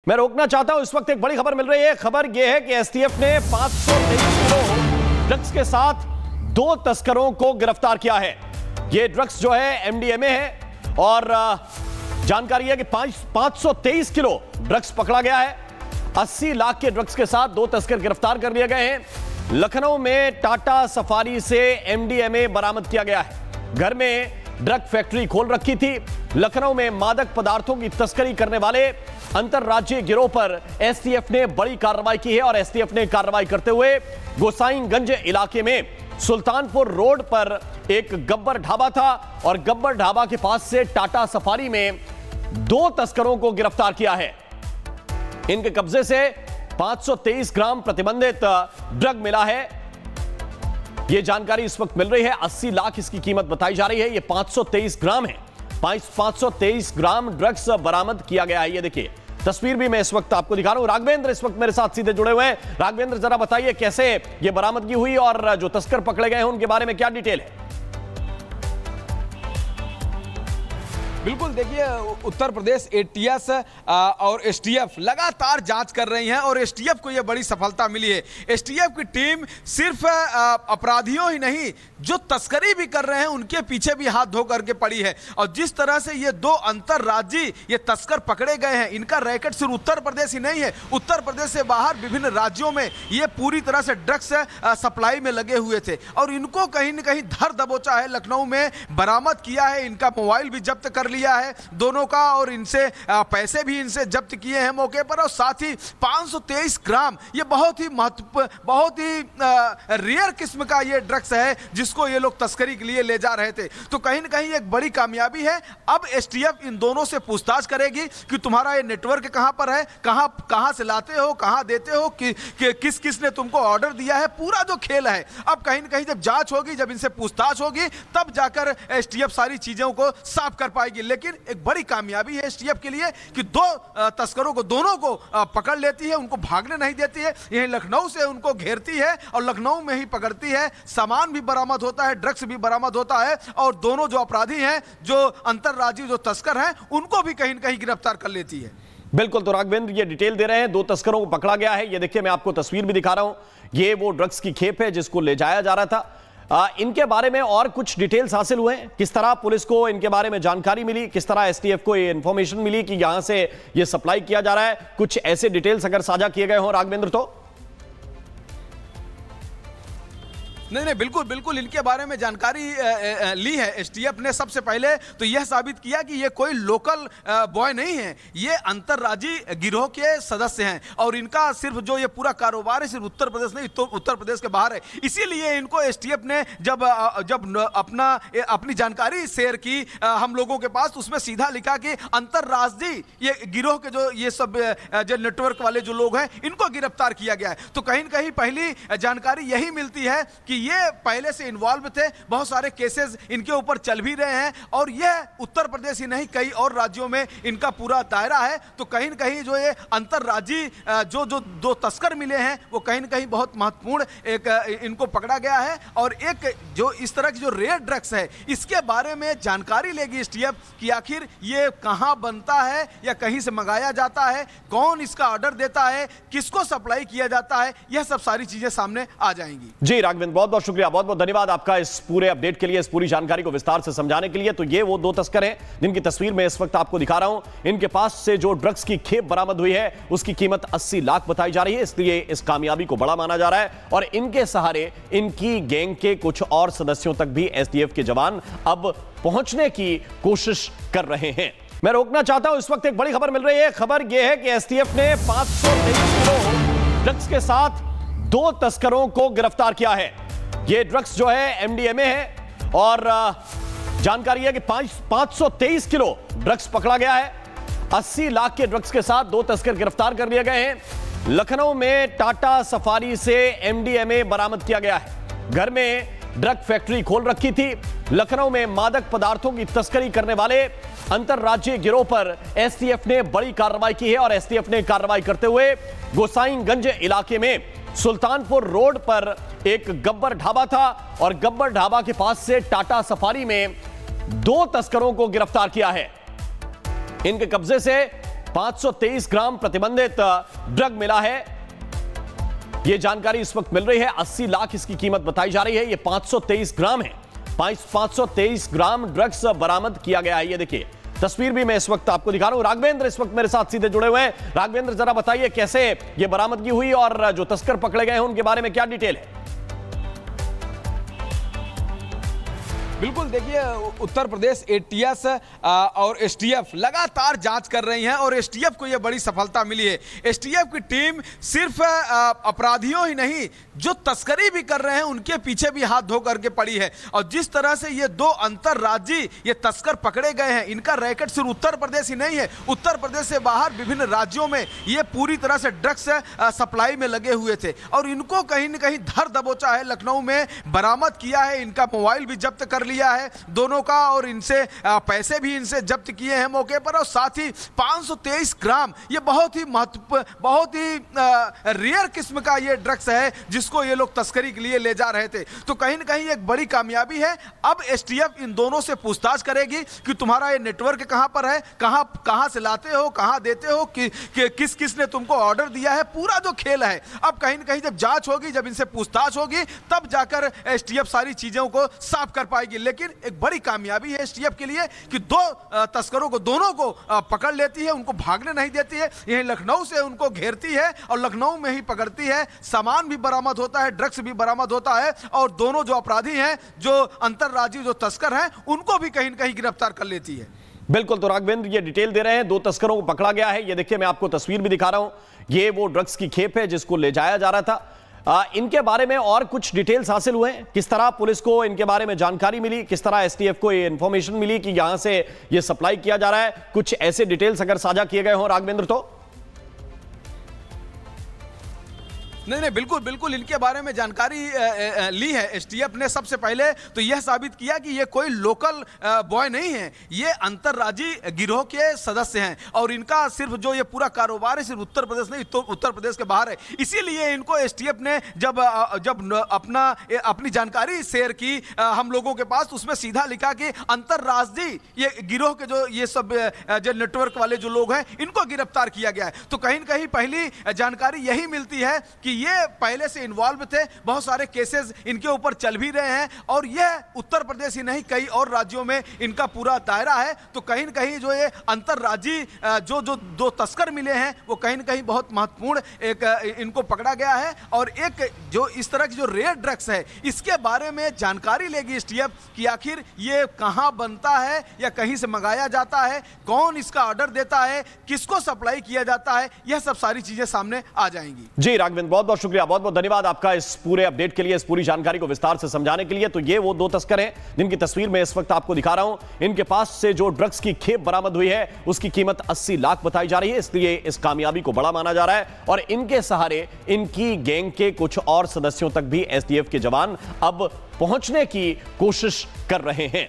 मैं रोकना चाहता हूं, इस वक्त एक बड़ी खबर मिल रही है। खबर यह है कि एसटीएफ ने 523 किलो ड्रग्स के साथ 2 तस्करों को गिरफ्तार किया है। यह ड्रग्स जो है एमडीएमए है और जानकारी है कि 523 किलो ड्रग्स पकड़ा गया है। 80 लाख के ड्रग्स के साथ 2 तस्कर गिरफ्तार कर लिए गए हैं। लखनऊ में टाटा सफारी से एमडीएमए बरामद किया गया है। घर में ड्रग फैक्ट्री खोल रखी थी। लखनऊ में मादक पदार्थों की तस्करी करने वाले अंतरराज्यीय गिरोह पर एसटीएफ ने बड़ी कार्रवाई की है और एसटीएफ ने कार्रवाई करते हुए गोसाईगंज इलाके में सुल्तानपुर रोड पर एक गब्बर ढाबा था और गब्बर ढाबा के पास से टाटा सफारी में 2 तस्करों को गिरफ्तार किया है। इनके कब्जे से 523 ग्राम प्रतिबंधित ड्रग मिला है। यह जानकारी इस वक्त मिल रही है। 80 लाख इसकी कीमत बताई जा रही है। यह 523 ग्राम है। 523 ग्राम ड्रग्स बरामद किया गया है। ये देखिए तस्वीर भी मैं इस वक्त आपको दिखा रहा हूं। राघवेंद्र इस वक्त मेरे साथ सीधे जुड़े हुए हैं। राघवेंद्र जरा बताइए कैसे यह बरामदगी हुई और जो तस्कर पकड़े गए हैं उनके बारे में क्या डिटेल है? बिल्कुल, देखिए उत्तर प्रदेश एटीएस और एसटीएफ लगातार जांच कर रही हैं और एसटीएफ को यह बड़ी सफलता मिली है। एसटीएफ की टीम सिर्फ अपराधियों ही नहीं, जो तस्करी भी कर रहे हैं उनके पीछे भी हाथ धो करके पड़ी है। और जिस तरह से ये 2 अंतरराज्यीय ये तस्कर पकड़े गए हैं, इनका रैकेट सिर्फ उत्तर प्रदेश ही नहीं है, उत्तर प्रदेश से बाहर विभिन्न राज्यों में ये पूरी तरह से ड्रग्स सप्लाई में लगे हुए थे और इनको कहीं न कहीं धर दबोचा है। लखनऊ में बरामद किया है। इनका मोबाइल भी जब्त कर लिया है दोनों का और इनसे पैसे भी इनसे जब्त किए हैं मौके पर और साथ ही 523 ग्राम ये बहुत ही रेयर किस्म का ये ड्रग्स है जिसको ये लोग तस्करी के लिए ले जा रहे थे। तो कहीं न कहीं एक बड़ी कामयाबी है। अब एसटीएफ इन दोनों से पूछताछ करेगी कि तुम्हारा ये नेटवर्क कहां पर है, कहां से लाते हो, कहां देते हो, किस किस ने तुमको ऑर्डर दिया है, पूरा जो खेल है। अब कहीं न कहीं जब जांच होगी, जब इनसे पूछताछ होगी, तब जाकर एसटीएफ सारी चीजों को साफ कर पाएगी। लेकिन एक बड़ी कामयाबी है एसटीएफ के लिए कि 2 तस्करों को, दोनों को पकड़ लेती है, उनको भागने नहीं देती है। यही लखनऊ से उनको घेरती है और लखनऊ में ही पकड़ती है। सामान भी बरामद होता है, ड्रग्स भी बरामद होता है और दोनों जो अपराधी हैं, जो अंतरराज्यीय जो तस्कर हैं, उनको भी कहीं न कहीं गिरफ्तार कर लेती है। बिल्कुल, तो राघवेंद्र ये डिटेल दे रहे हैं। 2 तस्करों को पकड़ा गया है। ये देखिए मैं आपको तस्वीर भी दिखा रहा हूं। ये वो ड्रग्स की खेप है जिसको ले जाया जा रहा था। इनके बारे में और कुछ डिटेल्स हासिल हुए हैं? किस तरह पुलिस को इनके बारे में जानकारी मिली? किस तरह एसटीएफ को ये इंफॉर्मेशन मिली कि यहां से ये सप्लाई किया जा रहा है? कुछ ऐसे डिटेल्स अगर साझा किए गए हों राघवेंद्र तो? नहीं, बिल्कुल इनके बारे में जानकारी ली है एसटीएफ ने। सबसे पहले तो यह साबित किया कि ये कोई लोकल बॉय नहीं है, ये अंतरराज्यीय गिरोह के सदस्य हैं और इनका सिर्फ जो ये पूरा कारोबार है सिर्फ उत्तर प्रदेश नहीं, तो उत्तर प्रदेश के बाहर है। इसीलिए इनको एसटीएफ ने जब अपनी जानकारी शेयर की हम लोगों के पास, उसमें सीधा लिखा कि अंतरराज्यीय ये गिरोह के जो ये सब जो नेटवर्क वाले जो लोग हैं, इनको गिरफ्तार किया गया है। तो कहीं न कहीं पहली जानकारी यही मिलती है कि ये पहले से इन्वॉल्व थे, बहुत सारे केसेस इनके ऊपर चल भी रहे हैं और यह उत्तर प्रदेश ही नहीं, कई और राज्यों में इनका पूरा दायरा है। तो कहीं न कहीं जो ये अंतरराज्यीय जो 2 तस्कर मिले हैं, वो कहीं न कहीं बहुत महत्वपूर्ण एक इनको पकड़ा गया है और एक जो इस तरह की जो रेयर ड्रग्स है, इसके बारे में जानकारी लेगी एसटीएफ कि आखिर ये कहां बनता है या कहीं से मंगाया जाता है, कौन इसका ऑर्डर देता है, किसको सप्लाई किया जाता है, यह सब सारी चीजें सामने आ जाएंगी। जी राघवेंद्र, बहुत बहुत शुक्रिया, बहुत बहुत धन्यवाद आपका इस पूरे अपडेट के लिए, इस पूरी जानकारी को विस्तार से समझाने के लिए। तो ये वो 2 तस्कर हैं जिनकी तस्वीर मैं इस वक्त आपको दिखा रहा हूं। इनके पास से जो ड्रग्स की खेप बरामद हुई है उसकी कीमत 80 लाख बताई जा रही है, इसलिए इस कामयाबी को बड़ा माना जा रहा है और इनके सहारे इनकी गैंग के कुछ और सदस्यों तक भी एसटीएफ के जवान अब पहुंचने की कोशिश कर रहे हैं। मैं रोकना चाहता हूं, इस वक्त एक बड़ी खबर मिल रही है। खबर यह है कि एसटीएफ ने 523 किलो ड्रग्स के साथ 2 तस्करों को गिरफ्तार किया है। ये ड्रग्स जो है एमडीएमए है और जानकारी है कि 523 किलो ड्रग्स पकड़ा गया है। 80 लाख के ड्रग्स के साथ 2 तस्कर गिरफ्तार कर लिए गए हैं। लखनऊ में टाटा सफारी से एमडीएमए बरामद किया गया है। घर में ड्रग फैक्ट्री खोल रखी थी। लखनऊ में मादक पदार्थों की तस्करी करने वाले अंतरराज्यीय गिरोह पर एसटीएफ ने बड़ी कार्रवाई की है और एसटीएफ ने कार्रवाई करते हुए गोसाईगंज इलाके में सुल्तानपुर रोड पर एक गब्बर ढाबा था और गब्बर ढाबा के पास से टाटा सफारी में 2 तस्करों को गिरफ्तार किया है। इनके कब्जे से 523 ग्राम प्रतिबंधित ड्रग मिला है। यह जानकारी इस वक्त मिल रही है। 80 लाख इसकी कीमत बताई जा रही है। यह 523 ग्राम है। 523 ग्राम ड्रग्स बरामद किया गया है। ये देखिए तस्वीर भी मैं इस वक्त आपको दिखा रहा हूं। राघवेंद्र इस वक्त मेरे साथ सीधे जुड़े हुए हैं। राघवेंद्र, जरा बताइए कैसे ये बरामदगी हुई और जो तस्कर पकड़े गए हैं उनके बारे में क्या डिटेल है? बिल्कुल देखिए, उत्तर प्रदेश एटीएस और एसटीएफ लगातार जांच कर रही हैं और एसटीएफ को यह बड़ी सफलता मिली है। एसटीएफ की टीम सिर्फ अपराधियों ही नहीं, जो तस्करी भी कर रहे हैं उनके पीछे भी हाथ धो करके पड़ी है। और जिस तरह से ये दो अंतर्राज्यीय ये तस्कर पकड़े गए हैं, इनका रैकेट सिर्फ उत्तर प्रदेश ही नहीं है, उत्तर प्रदेश से बाहर विभिन्न राज्यों में ये पूरी तरह से ड्रग्स सप्लाई में लगे हुए थे और इनको कहीं न कहीं धर दबोचा है। लखनऊ में बरामद किया है, इनका मोबाइल भी जब्त कर लिया है दोनों का और इनसे पैसे भी इनसे जब्त किए हैं मौके पर। और साथ ही 523 ग्राम ये बहुत ही रेयर किस्म का ये ड्रग्स है जिसको ये लोग तस्करी के लिए ले जा रहे थे। तो कहीं ना कहीं एक बड़ी कामयाबी है। अब एसटीएफ इन दोनों से पूछताछ करेगी कि तुम्हारा ये नेटवर्क कहां पर है, कहां से लाते हो, कहां देते हो, किस किसने तुमको ऑर्डर दिया है, पूरा जो खेल है। अब कहीं ना कहीं जब जांच होगी, जब इनसे पूछताछ होगी, तब जाकर एसटीएफ सारी चीजों को साफ कर पाएगी। लेकिन एक बड़ी कामयाबी है एसटीएफ के लिए कि दो तस्करों को, दोनों को पकड़ लेती है, उनको भागने नहीं देती है। यही लखनऊ से उनको घेरती है और लखनऊ में ही पकड़ती है। सामान भी बरामद होता है, ड्रग्स भी बरामद होता है और दोनों जो अपराधी हैं, जो अंतर्राज्यीय जो तस्कर हैं, उनको भी कहीं न कहीं गिरफ्तार कर लेती है। बिल्कुल, तो राघवेंद्र ये डिटेल दे रहे हैं। 2 तस्करों को पकड़ा गया है। ये देखिए मैं आपको तस्वीर भी दिखा रहा हूं। ये वो ड्रग्स की खेप है जिसको ले जाया जा रहा था। इनके बारे में और कुछ डिटेल्स हासिल हुए? किस तरह पुलिस को इनके बारे में जानकारी मिली? किस तरह एसटीएफ को ये इंफॉर्मेशन मिली कि यहां से ये सप्लाई किया जा रहा है? कुछ ऐसे डिटेल्स अगर साझा किए गए हो राघवेंद्र तो? नहीं, बिल्कुल इनके बारे में जानकारी ली है एसटीएफ ने। सबसे पहले तो यह साबित किया कि ये कोई लोकल बॉय नहीं है, ये अंतर्राज्यीय गिरोह के सदस्य हैं और इनका सिर्फ जो ये पूरा कारोबार है सिर्फ उत्तर प्रदेश नहीं, तो उत्तर प्रदेश के बाहर है। इसीलिए इनको एसटीएफ ने जब अपनी जानकारी शेयर की हम लोगों के पास, उसमें सीधा लिखा कि अंतर्राज्यीय ये गिरोह के जो ये सब जो नेटवर्क वाले जो लोग हैं, इनको गिरफ्तार किया गया है। तो कहीं न कहीं पहली जानकारी यही मिलती है कि ये पहले से इन्वॉल्व थे, बहुत सारे केसेस इनके ऊपर चल भी रहे हैं और यह उत्तर प्रदेश ही नहीं, कई और राज्यों में इनका पूरा दायरा है। तो कहीं न कहीं जो ये अंतर्राज्यीय जो दो तस्कर मिले हैं, वो कहीं न कहीं बहुत महत्वपूर्ण एक इनको पकड़ा गया है। और एक जो इस तरह की जो रेयर ड्रग्स है, इसके बारे में जानकारी लेगी एसटीएफ कि आखिर ये कहां बनता है या कहीं से मंगाया जाता है, कौन इसका ऑर्डर देता है, किसको सप्लाई किया जाता है, यह सब सारी चीजें सामने आ जाएंगी। जी राघवेंद्र, बहुत बहुत शुक्रिया, बहुत बहुत धन्यवाद आपका इस पूरे अपडेट के लिए, इस पूरी जानकारी को विस्तार से समझाने के लिए। तो ये वो 2 तस्कर हैं जिनकी तस्वीर मैं इस वक्त आपको दिखा रहा हूं। इनके पास से जो ड्रग्स की खेप बरामद हुई है उसकी कीमत 80 लाख बताई जा रही है, इसलिए इस कामयाबी को बड़ा माना जा रहा है। और इनके सहारे इनकी गैंग के कुछ और सदस्यों तक भी एसटीएफ के जवान अब पहुंचने की कोशिश कर रहे हैं।